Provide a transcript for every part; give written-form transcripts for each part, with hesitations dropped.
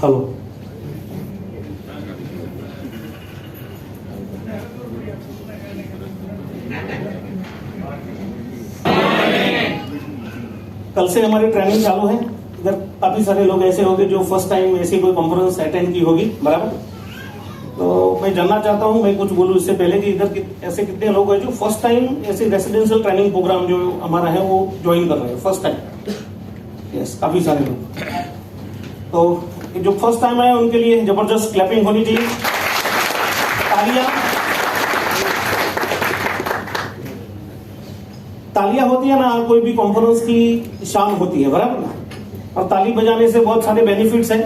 Hello. कल से हमारी ट्रेनिंग चालू है। इधर काफी सारे लोग ऐसे होंगे जो फर्स्ट टाइम ऐसी कोई कॉन्फ्रेंस अटेंड की होगी, बराबर। तो मैं जानना चाहता हूं, मैं कुछ बोलूं इससे पहले कि इधर ऐसे कितने लोग हैं जो फर्स्ट टाइम ऐसे रेसिडेंशियल ट्रेनिंग प्रोग्राम जो हमारा है वो ज्वाइन कर रहे हैं फर्स्ट टाइम। यस, काफी सारे लोग। तो जो फर्स्ट टाइम आए उनके लिए जबरदस्त क्लैपिंग होनी चाहिए, तालियां होती है ना, कोई भी कॉन्फ्रेंस की शान होती है, बराबर ना। और ताली बजाने से बहुत सारे बेनिफिट्स हैं।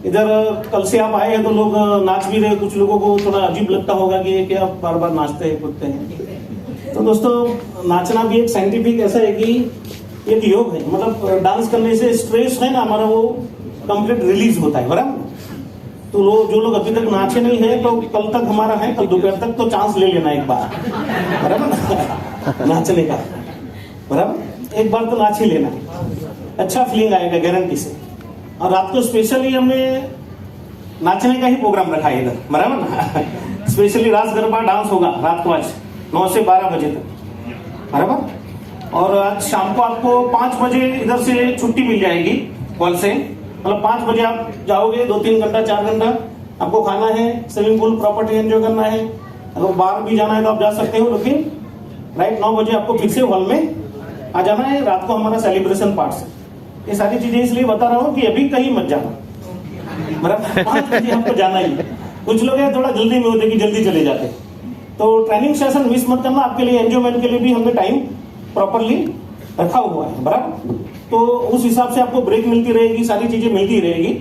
इधर कल से आप आए हैं तो लोग नाच भी रहे, कुछ लोगों को थोड़ा अजीब लगता होगा कि ये क्या बार बार नाचते हैं कूदते हैं। तो दोस्तों, नाचना भी एक साइंटिफिक ऐसा है कि एक योग है, मतलब डांस करने से स्ट्रेस है ना हमारा वो कंप्लीट रिलीज होता है, बराबर। तो लोग जो लोग अभी तक नाचे नहीं है तो कल तक हमारा है, कल दोपहर तक तो चांस ले लेना एक बार, बराबर नाचने का, बराबर। एक बार तो नाच ही लेना, अच्छा फीलिंग आएगा गारंटी से। और रात को स्पेशली हमने नाचने का ही प्रोग्राम रखा है इधर, बराबर ना। स्पेशली रास गरबा डांस होगा रात को आज 9 से 12 बजे तक, बराबर। और आज शाम को आपको 5 बजे इधर से छुट्टी मिल जाएगी कॉल से, मतलब 5 बजे आप जाओगे, 2-3 घंटा 4 घंटा आपको खाना है, स्विमिंग पूल प्रॉपर्टी एंजॉय करना है। अगर बाहर भी जाना है तो आप जा सकते हो, लेकिन राइट 9 बजे आपको फिर से हॉल में आ जाना है। रात को हमारा सेलिब्रेशन पार्ट है। ये सारी चीजें इसलिए बता रहा हूँ कि अभी कहीं मत जाना, मतलब 5 बजे हमको जाना ही। कुछ लोग हैं थोड़ा जल्दी में होते कि जल्दी चले जाते, तो ट्रेनिंग सेशन मिस मत करना। आपके लिए एंजॉयमेंट के लिए भी हमने टाइम प्रॉपरली रखा हुआ है, बराबर। तो उस हिसाब से आपको ब्रेक मिलती रहेगी, सारी चीजें मिलती रहेगी।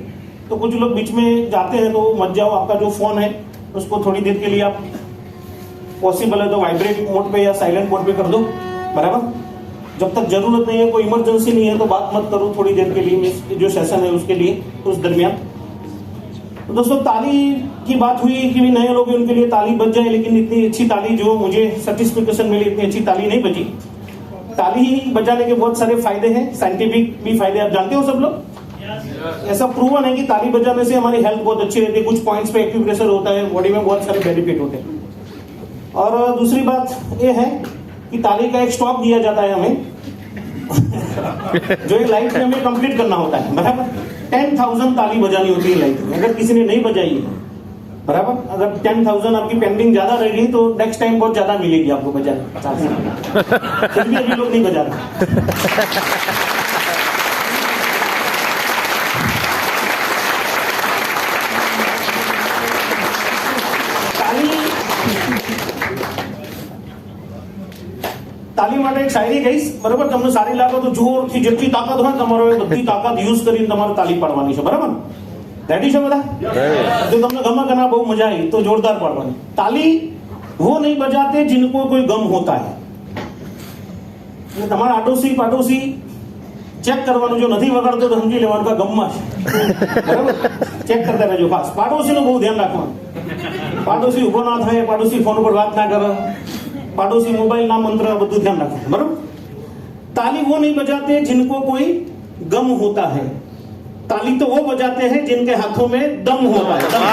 तो कुछ लोग बीच में जाते हैं तो मत जाओ। आपका जो फोन है उसको थोड़ी देर के लिए आप पॉसिबल है तो वाइब्रेट मोड पे या साइलेंट मोड पे कर दो, बराबर। जब तक जरूरत नहीं है, कोई इमरजेंसी नहीं है तो बात मत करो थोड़ी देर के लिए, जो सेशन है उसके लिए, उस दरमियान। तो दोस्तों, ताली की बात हुई कि भी नए लोग हैं उनके लिए ताली बज जाए, लेकिन इतनी अच्छी ताली जो मुझे सर्टिफिकेशन मिली, इतनी अच्छी ताली नहीं बजी। ताली बजाने के बहुत सारे फायदे हैं, साइंटिफिक भी फायदे आप जानते हो सब लोग। ऐसा प्रूवन है कि ताली बजाने से हमारी हेल्थ बहुत अच्छी रहती है, कुछ पॉइंट्स पे एक्यूप्रेशर होता है, बॉडी में बहुत सारे बेनिफिट होते हैं। और दूसरी बात ये है कि ताली का एक स्टॉप दिया जाता है हमें जो एक लाइफ में हमें कंप्लीट करना होता है, बराबर। 10,000 ताली बजानी होती है लाइफ में। अगर किसी ने नहीं बजाई है, बराबर, अगर 10,000 आपकी पेंडिंग ज्यादा रहेगी तो नेक्स्ट टाइम बहुत ज्यादा मिलेगी आपको बजाने। फिर भी अभी लोग नहीं बजा रहे। તાલી માટે એક શાયરી કહીશ, બરાબર। તમને સારી લાગે તો જોરથી જેટલી તાકાત હોય તમારો એ બધી તાકાત યુઝ કરીને તમારે તાલી પાડવાની છે, બરાબર। રેડી છે બધા? જો તમને ગમે કે ના બહુ મજા આવી તો જોરદાર પાડવાની। તાલી वो नहीं बजाते जिनको कोई गम होता है। તમારા આડોશી પાડોશી ચેક કરવાનું, જો નથી વગાડતો તો સમજી લેવાનું કે ગમમાં છે, બરાબર। ચેક કરતા રહેજો ખાસ। પાડોશીનું બહુ ધ્યાન રાખવાનું। પાડોશી ઉભો ના થાય, પાડોશી ફોન પર વાત ના કરે, पाड़ोसी मोबाइल ना मंत्र, बधु ध्यान रखो, बराबर। ताली वो नहीं बजाते जिनको कोई गम होता है, ताली तो वो बजाते हैं जिनके हाथों में दम होता है, दम।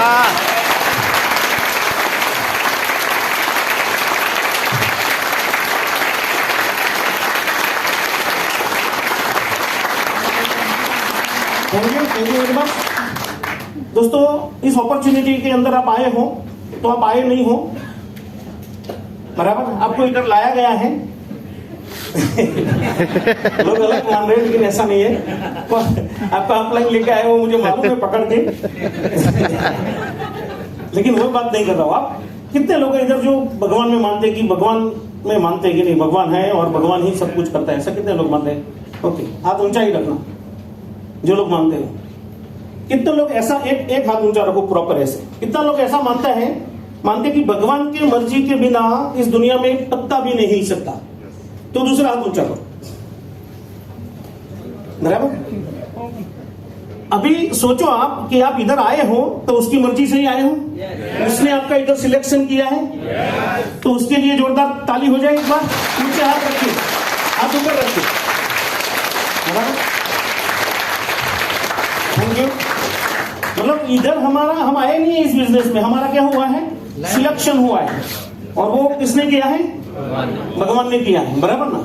Thank you very much. दोस्तों, इस अपॉर्चुनिटी के अंदर आप आए हो तो आप आए नहीं हो, बराबर। आपको इधर लाया गया है। लोग अलग मान रहे हैं लेकिन ऐसा नहीं है। तो आपका अपलाइन लेके आए हो मुझे मालूम है, पकड़ के। लेकिन वो बात नहीं कर रहा हूं। आप कितने लोग हैं इधर जो भगवान में मानते कि भगवान में मानते कि नहीं भगवान है और भगवान ही सब कुछ करता है, ऐसा कितने लोग मानते हैं? ओके, हाथ ऊंचा ही रखना जो लोग मानते हो। कितने लोग ऐसा, एक हाथ ऊंचा रखो प्रॉपर ऐसे। कितना लोग ऐसा मानते कि भगवान की मर्जी के बिना इस दुनिया में पत्ता भी नहीं हिल सकता? तो दूसरा हाथ ऊंचा करो, बराबर। अभी सोचो आप कि आप इधर आए हो तो उसकी मर्जी से ही आए हो, उसने आपका इधर सिलेक्शन किया है, तो उसके लिए जोरदार ताली हो जाए एक बार। नीचे हाथ रखिए, हाथ ऊपर रखिए, बराबर। Thank you. इधर हम आए नहीं है इस बिजनेस में, हमारा क्या हुआ है, सिलेक्शन हुआ है, और वो किसने किया है, भगवान ने किया है, बराबर ना।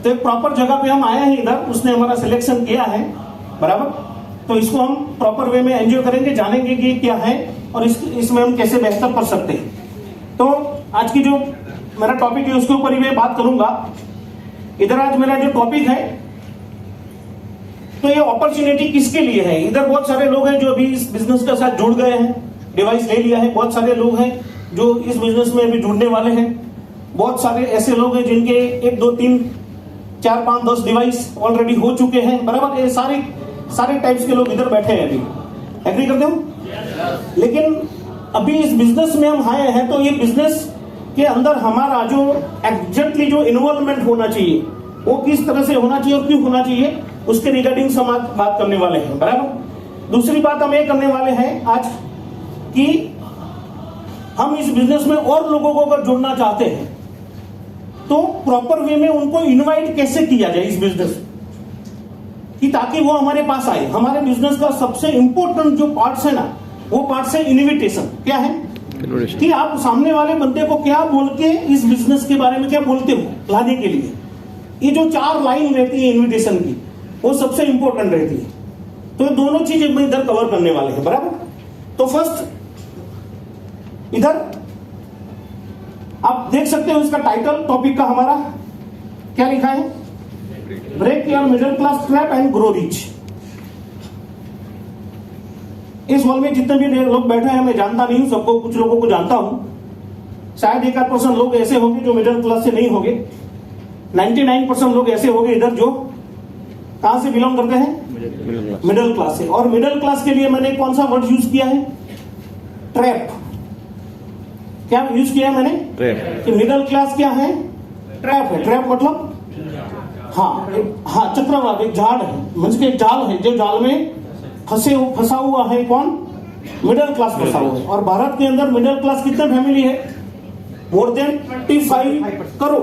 तो एक प्रॉपर जगह पे हम आए हैं इधर, उसने हमारा सिलेक्शन किया है, बराबर। तो इसको हम प्रॉपर वे में एंजॉय करेंगे, जानेंगे कि क्या है और इसमें हम कैसे बेहतर कर सकते हैं। तो आज की जो मेरा टॉपिक है उसके ऊपर ही मैं बात करूंगा। इधर आज मेरा जो टॉपिक है, तो ये अपॉर्चुनिटी किसके लिए है। इधर बहुत सारे लोग हैं जो अभी इस बिजनेस के साथ जुड़ गए हैं, डिवाइस ले लिया है। बहुत सारे लोग हैं जो इस बिजनेस में अभी जुड़ने वाले हैं। बहुत सारे ऐसे लोग हैं जिनके 1 2 3 4 5 10 डिवाइस ऑलरेडी हो चुके हैं, बराबर। ये सारे टाइप्स के लोग इधर बैठे हैं अभी, एग्री करते हो। लेकिन अभी इस बिजनेस में हम आए हैं, तो ये बिजनेस के अंदर हमारा जो एग्जैक्टली जो इन्वॉल्वमेंट होना चाहिए वो किस तरह से होना चाहिए और क्यों होना चाहिए, उसके रिगार्डिंग हम आज बात करने वाले हैं, बराबर। दूसरी बात हम ये करने वाले हैं आज कि हम इस बिजनेस में और लोगों को अगर जुड़ना चाहते हैं तो प्रॉपर वे में उनको इनवाइट कैसे किया जाए इस बिजनेस कि ताकि वो हमारे पास आए। हमारे बिजनेस का सबसे इंपॉर्टेंट जो पार्ट्स है ना, वो पार्ट्स है इन्विटेशन। क्या है कि आप सामने वाले बंदे को क्या बोल के इस बिजनेस के बारे में क्या बोलते हो लाने के लिए। ये जो 4 लाइन रहती है इन्विटेशन की, वो सबसे इंपॉर्टेंट रहती है। तो दोनों चीज हम इधर कवर करने वाले हैं, बराबर। तो फर्स्ट इधर आप देख सकते हो इसका टाइटल टॉपिक का हमारा क्या लिखा है, break your middle class trap and grow rich. इस हॉल में जितने भी लोग बैठे हैं मैं जानता नहीं हूं सबको, कुछ लोगों को जानता हूं। शायद 1% लोग ऐसे होंगे जो मिडिल क्लास से नहीं होंगे। 99% लोग ऐसे होंगे इधर जो कहां से बिलोंग करते हैं, मिडिल क्लास से। और मिडिल क्लास के लिए मैंने कौन सा वर्ड यूज किया है, ट्रैप। क्या यूज किया है मैंने, ट्रैप। कि मिडिल क्लास क्या है, ट्रैप है। ट्रैप मतलब हाँ चक्रवात, एक झाड़ है, मतलब के एक जाल है, जो जाल में फंसा हुआ है कौन, मिडिल क्लास फंसा हुआ है। और भारत के अंदर मिडिल क्लास कितने फैमिली है, more than 25 crore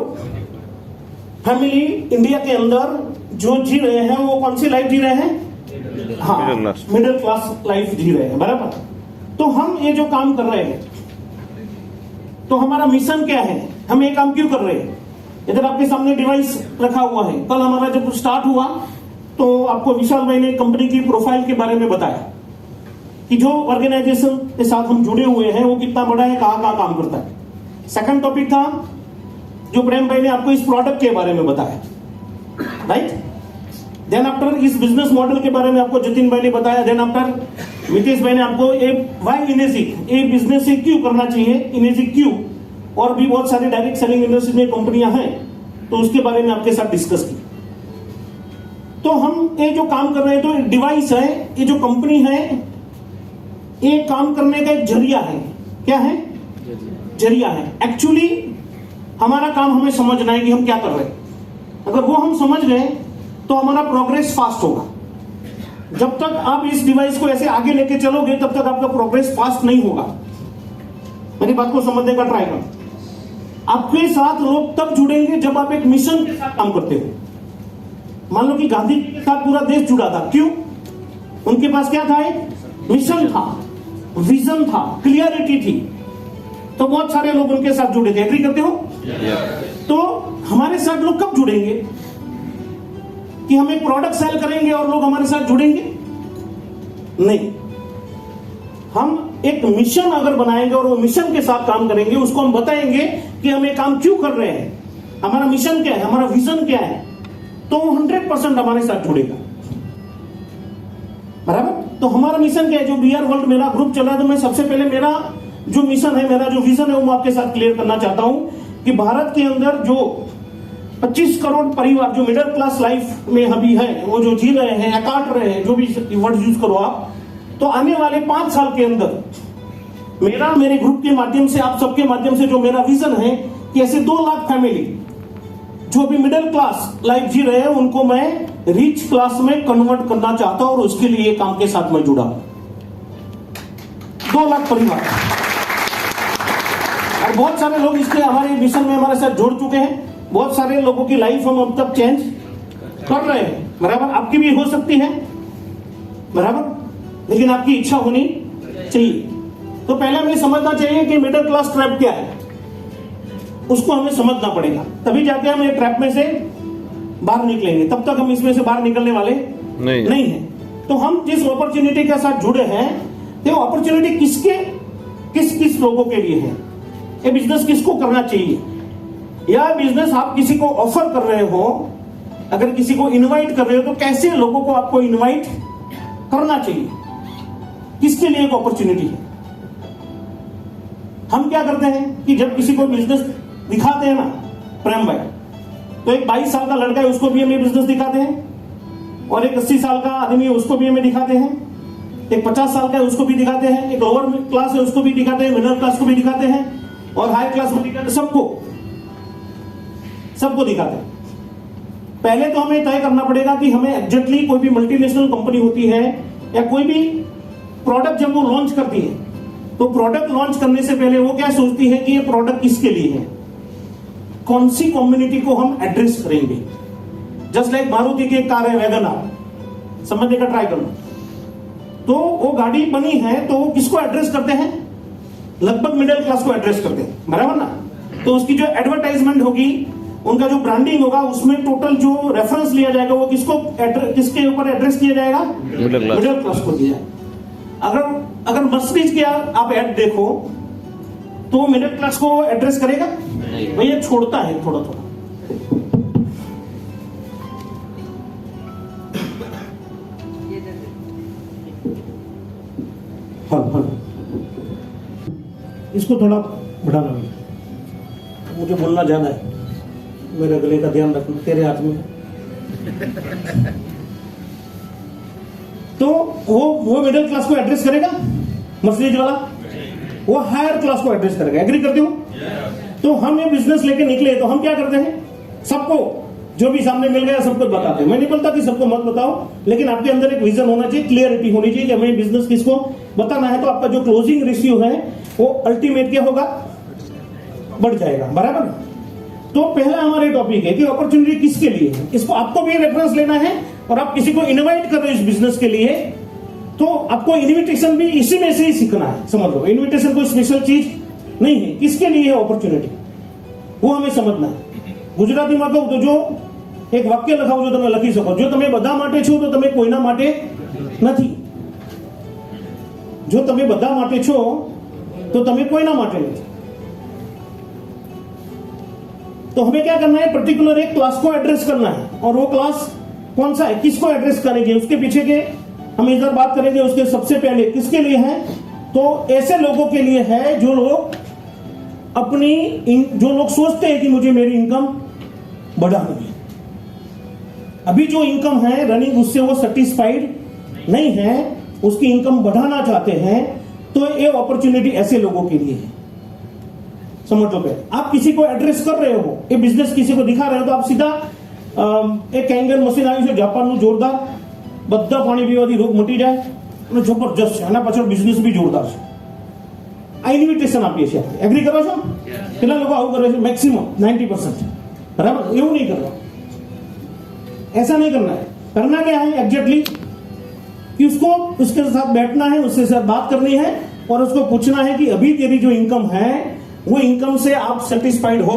family India के अंदर जो जी रहे हैं वो कौन सी लाइफ जी रहे हैं, हाँ मिडिल क्लास लाइफ जी रहे हैं, बराबर। तो हम ये जो काम कर रहे हैं, तो हमारा मिशन क्या है, हम ये काम क्यों कर रहे हैं। इधर आपके सामने डिवाइस रखा हुआ है। कल हमारा जब स्टार्ट हुआ तो आपको विशाल भाई ने कंपनी की प्रोफाइल के बारे में बताया कि जो ऑर्गेनाइजेशन के साथ हम जुड़े हुए हैं वो कितना बड़ा है, कहां काम करता है। सेकंड टॉपिक था जो प्रेम भाई ने आपको इस प्रोडक्ट के बारे में बताया, राइट। देन आफ्टर इस बिजनेस मॉडल के बारे में आपको जतिन भाई ने बताया। देन आफ्टर मितेश भाई ने आपको वाई इनेजिक, ये बिजनेस से क्यों करना चाहिए, इनेजिक क्यों, और भी बहुत सारे डायरेक्ट सेलिंग इंडस्ट्री में कंपनियां हैं, तो उसके बारे में आपके साथ डिस्कस की। तो हम ये जो काम कर रहे हैं, तो डिवाइस है, ये जो कंपनी है, ये काम करने का एक जरिया है। क्या है, जरिया है। एक्चुअली हमारा काम हमें समझना है कि हम क्या कर रहे हैं। अगर वो हम समझ गए तो हमारा प्रोग्रेस फास्ट होगा। जब तक आप इस डिवाइस को ऐसे आगे लेके चलोगे तब तक आपका प्रोग्रेस फास्ट नहीं होगा। मेरी बात को समझने का ट्राई करो। आपके साथ लोग तब जुड़ेंगे जब आप एक मिशन के साथ काम करते हो। मान लो कि गांधी के साथ पूरा देश जुड़ा था, क्यों, उनके पास क्या था, एक मिशन था, विजन था, क्लियरिटी थी, तो बहुत सारे लोग उनके साथ जुड़े थे। एग्री करते हो। तो हमारे साथ लोग कब जुड़ेंगे कि हम एक प्रोडक्ट सेल करेंगे और लोग हमारे साथ जुड़ेंगे, नहीं। हम एक मिशन अगर बनाएंगे और वो मिशन के साथ काम करेंगे, उसको हम बताएंगे कि हम ये काम क्यों कर रहे हैं, हमारा मिशन क्या है, हमारा विजन क्या है, तो 100% हमारे साथ जुड़ेगा, बराबर। तो हमारा मिशन क्या है, जो बीआर वर्ल्ड मेरा ग्रुप चला, तो मैं सबसे पहले मेरा जो मिशन है, मेरा जो विजन है, वो आपके साथ क्लियर करना चाहता हूं कि भारत के अंदर जो 25 करोड़ परिवार जो मिडिल क्लास लाइफ में अभी है, वो जो जी रहे हैं या काट रहे हैं, जो भी वर्ड यूज करो आप, तो आने वाले 5 साल के अंदर मेरे ग्रुप के माध्यम से, आप सबके माध्यम से जो मेरा विजन है कि ऐसे 2 लाख फैमिली जो भी मिडिल क्लास लाइफ जी रहे हैं, उनको मैं रिच क्लास में कन्वर्ट करना चाहता हूं, और उसके लिए काम के साथ मैं जुड़ा। 2 लाख परिवार, और बहुत सारे लोग इसके हमारे मिशन में हमारे साथ जुड़ चुके हैं। बहुत सारे लोगों की लाइफ हम अब तक चेंज कर रहे हैं, बराबर। आपकी भी हो सकती है, बराबर, लेकिन आपकी इच्छा होनी चाहिए, तो पहले हमें समझना चाहिए कि मिडिल क्लास ट्रैप क्या है, उसको हमें समझना पड़ेगा, तभी जाके हम ये ट्रैप में से बाहर निकलेंगे। तब तक हम इसमें से बाहर निकलने वाले नहीं है। तो हम जिस अपॉर्चुनिटी के साथ जुड़े हैं, ये अपॉर्चुनिटी किस लोगों के लिए है, ये बिजनेस किसको करना चाहिए, या बिजनेस आप किसी को ऑफर कर रहे हो, अगर किसी को इनवाइट कर रहे हो तो कैसे लोगों को आपको इनवाइट करना चाहिए, किसके लिए एक अपॉर्चुनिटी है। हम क्या करते हैं कि जब किसी को बिजनेस दिखाते हैं ना प्रेम भाई, तो एक 22 साल का लड़का है उसको भी हमें बिजनेस दिखाते हैं, और एक 80 साल का आदमी है उसको भी हमें दिखाते हैं, एक 50 साल का है उसको भी दिखाते हैं, एक लोअर क्लास है उसको भी दिखाते हैं, मिडिल क्लास को भी दिखाते हैं, और हाई क्लास को दिखाते हैं, सबको दिखाते हैं। पहले तो हमें तय करना पड़ेगा कि हमें एग्जैक्टली कोई भी मल्टीनेशनल कंपनी होती है या कोई भी प्रोडक्ट जब वो लॉन्च करती है, तो प्रोडक्ट लॉन्च करने से पहले वो क्या सोचती है कि ये प्रोडक्ट किसके लिए है, कौन सी कम्युनिटी को हम एड्रेस करेंगे। जस्ट लाइक मारुति की एक कार है वैगनआर, समझने का ट्राई करना, तो वो गाड़ी बनी है तो वो किसको एड्रेस करते हैं, लगभग मिडिल क्लास को एड्रेस करते हैं, बराबर ना। तो उसकी जो एडवर्टाइजमेंट होगी, उनका जो ब्रांडिंग होगा, उसमें टोटल जो रेफरेंस लिया जाएगा वो किसके ऊपर एड्रेस किया जाएगा, मिडिल क्लास को दिया जाएगा। अगर मर्सिडीज की आप एड देखो तो मिडिल क्लास को एड्रेस करेगा, भैया छोड़ता है थोड़ा थोड़ा। हाँ, इसको थोड़ा बढ़ाना, मुझे बोलना ज्यादा है, मेरे गले का ध्यान रखना, तेरे हाथ में। तो वो मिडिल क्लास को एड्रेस करेगा, मर्सिडीज वाला, वो हायर क्लास को एड्रेस करेगा। एग्री करते हो? तो हम ये बिजनेस लेके निकले तो हम क्या करते हैं, सबको जो भी सामने मिल गया सबको बताते हैं। मैं नहीं बोलता कि सबको मत बताओ, लेकिन आपके अंदर एक विजन होना चाहिए, क्लियरिटी होनी चाहिए कि हमें बिजनेस किसको बताना है, तो आपका जो क्लोजिंग रेशियो है वो अल्टीमेट क्या होगा, बढ़ जाएगा, बराबर। तो पहला हमारे टॉपिक है कि अपॉर्चुनिटी किसके लिए है, इसको आपको भी रेफरेंस लेना है, और आप किसी को इनवाइट कर रहे हो इस बिजनेस के लिए, तो आपको इन्विटेशन भी इसी में से ही सीखना है। समझ लो, इन्विटेशन कोई स्पेशल चीज नहीं है, किसके लिए है अपॉर्चुनिटी, वो हमें समझना है। गुजराती में कहूं तो जो एक वाक्य લખાવ જો તમે લખી શકો, જો તમે બધા માટે છો તો તમે કોઈના માટે નથી, જો તમે બધા માટે છો तो તમે કોઈના માટે નથી। तो हमें क्या करना है, पर्टिकुलर एक क्लास को एड्रेस करना है, और वो क्लास कौन सा है, किसको एड्रेस करेंगे, उसके पीछे के हम इधर बात करेंगे। उसके सबसे पहले किसके लिए है, तो ऐसे लोगों के लिए है जो लोग जो लोग सोचते हैं कि मुझे मेरी इनकम बढ़ानी है, अभी जो इनकम है रनिंग उससे वो सेटिस्फाइड नहीं है, उसकी इनकम बढ़ाना चाहते हैं, तो ये अपॉर्चुनिटी ऐसे लोगों के लिए है। समझ लो, आप किसी को एड्रेस कर रहे हो, ये बिजनेस किसी को दिखा रहे हो, तो आप सीधा एक कैंगन मशीन आई है जापान जोरदार, બધા પાણી પીવાથી રોગ મટી જાય અને જબરજસ્ત છે, આના પાછળ બિઝનેસ બી જોરદાર છે, આ ઇન્વિટેશન આપીએ છીએ। એગ્રી કરો છો? કેટલા લોકો આવું કરે છે? મેક્સિમમ 90%, बराबर। એવું नहीं करना, ऐसा नहीं करना है। करना क्या है एग्जैक्टली, कि उसको उसके साथ बैठना है, उसके साथ बात करनी है, और उसको पूछना है कि अभी तेरी जो इनकम है वो इनकम से आप सेटिस्फाइड हो